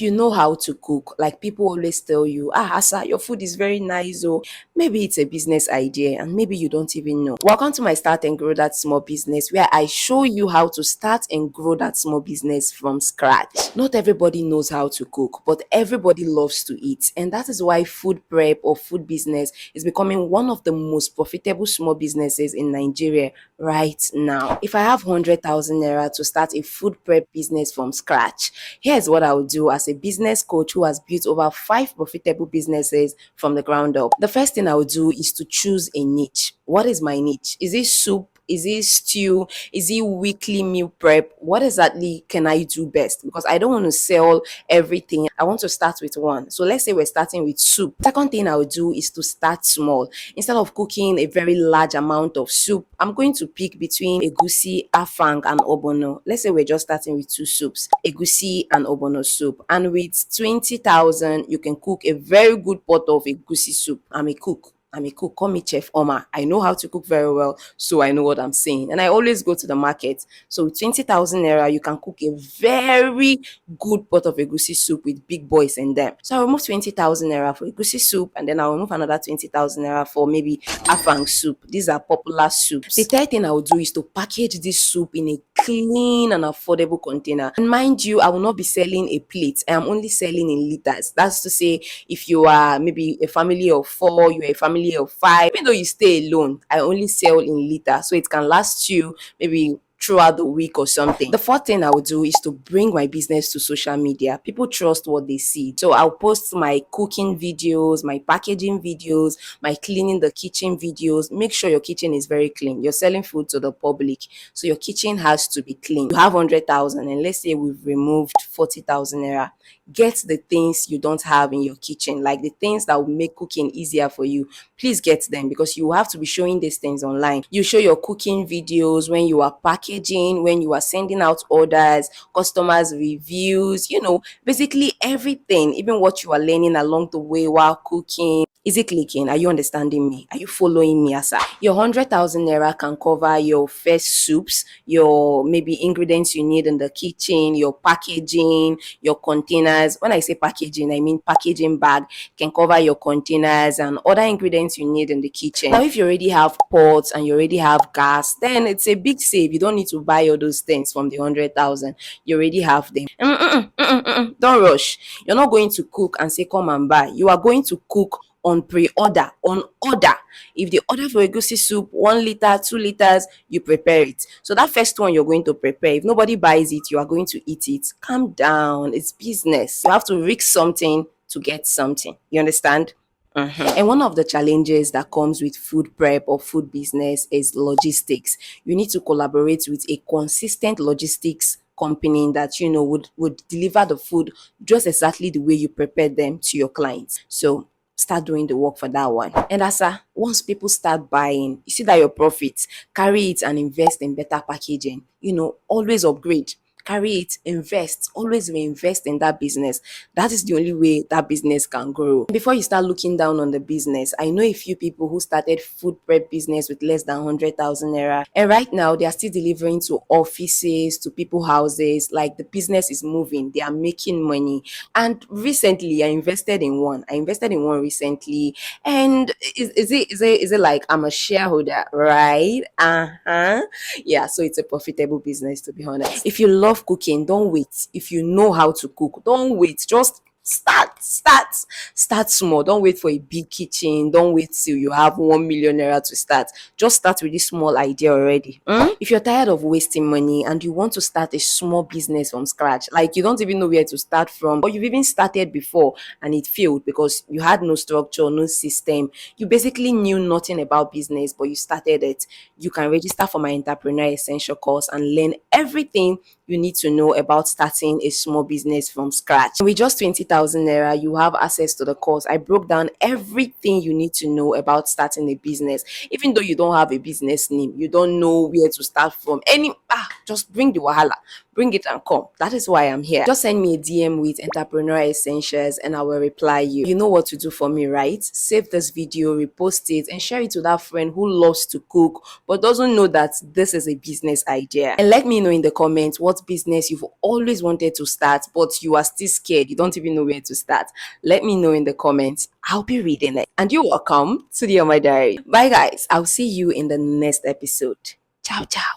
if you know how to cook, like people always tell you, Asa, your food is very nice, or maybe it's a business idea and maybe you don't even know. Welcome to my Start and Grow That Small Business, where I show you how to start and grow that small business from scratch. Not everybody knows how to cook, but everybody loves to eat. And that is why food prep or food business is becoming one of the most profitable small businesses in Nigeria right now. If I have 100,000 naira to start a food prep business from scratch, here's what I would do as a business coach who has built over 5 profitable businesses from the ground up. The first thing I would do is to choose a niche. What is my niche? Is it soup? Is it stew? Is it weekly meal prep? What exactly can I do best? Because I don't want to sell everything. I want to start with one. So let's say we're starting with soup. Second thing I would do is to start small. Instead of cooking a very large amount of soup, I'm going to pick between egusi, afang, and obono. Let's say we're just starting with two soups, egusi and obono soup. And with 20,000, you can cook a very good pot of egusi soup. I'm a cook. Call me Chef Omar. I know how to cook very well, so I know what I'm saying. And I always go to the market. So with 20,000 naira, you can cook a very good pot of egusi soup with big boys in them. So I'll remove 20,000 naira for egusi soup, and then I'll remove another 20,000 naira for maybe afang soup. These are popular soups. The third thing I will do is to package this soup in a clean and affordable container. And mind you, I will not be selling a plate. I am only selling in liters. That's to say, if you are maybe a family of four, you're a family of five, even though you stay alone, I only sell in liters. So it can last you maybe throughout the week or something. The fourth thing I would do is to bring my business to social media. People trust what they see. So I'll post my cooking videos, my packaging videos, my cleaning the kitchen videos. Make sure your kitchen is very clean. You're selling food to the public, so your kitchen has to be clean. You have 100,000, and let's say we've removed 40,000 naira. Get the things you don't have in your kitchen, like the things that will make cooking easier for you. Please get them, because you have to be showing these things online. You show your cooking videos when you are packaging, when you are sending out orders, customers reviews, basically everything, even what you are learning along the way while cooking. Is it clicking? Are you understanding me? Are you following me, Asa? Your 100,000 naira can cover your first soups, your maybe ingredients you need in the kitchen, your packaging, your containers. When I say packaging, I mean packaging bag can cover your containers and other ingredients you need in the kitchen. Now, if you already have pots and you already have gas, then it's a big save. You don't need to buy all those things from the 100,000. You already have them. Don't rush. You're not going to cook and say, come and buy. You are going to cook on pre-order, on order. If they order for egusi soup, 1 liter, 2 liters, you prepare it. So that first one you're going to prepare, if nobody buys it, you are going to eat it. Calm down. It's business. You have to risk something to get something. You understand? And one of the challenges that comes with food prep or food business is logistics. You need to collaborate with a consistent logistics company that would deliver the food just exactly the way you prepared them to your clients. So start doing the work for that one. And once people start buying, you see that your profits, carry it and invest in better packaging. Always upgrade. Carry it, invest, always reinvest in that business. That is the only way that business can grow. Before you start looking down on the business, I know a few people who started food prep business with less than 100,000 naira, and right now they are still delivering to offices, to people houses. Like, the business is moving, they are making money. And recently, I invested in one recently, and is it like I'm a shareholder, right? Yeah, so it's a profitable business, to be honest. If you love cooking, don't wait. If you know how to cook, don't wait. Just start small. Don't wait for a big kitchen. Don't wait till you have 1 million naira to start. Just start with this small idea already. If you're tired of wasting money and you want to start a small business from scratch, like you don't even know where to start from, or you've even started before and it failed because you had no structure, no system, you basically knew nothing about business, but you started it, you can register for my entrepreneur essential course and learn everything you need to know about starting a small business from scratch. With just 20,000 naira, you have access to the course. I broke down everything you need to know about starting a business. Even though you don't have a business name, you don't know where to start from. Just bring the wahala. bring it and come. That is why I'm here. Just send me a DM with entrepreneur essentials and I will reply you. You know what to do for me, right? Save this video, repost it, and share it to that friend who loves to cook but doesn't know that this is a business idea. And let me know in the comments what business you've always wanted to start but you are still scared. You don't even know where to start. Let me know in the comments. I'll be reading it. And you're welcome to the On My Diary. Bye guys. I'll see you in the next episode. Ciao, ciao.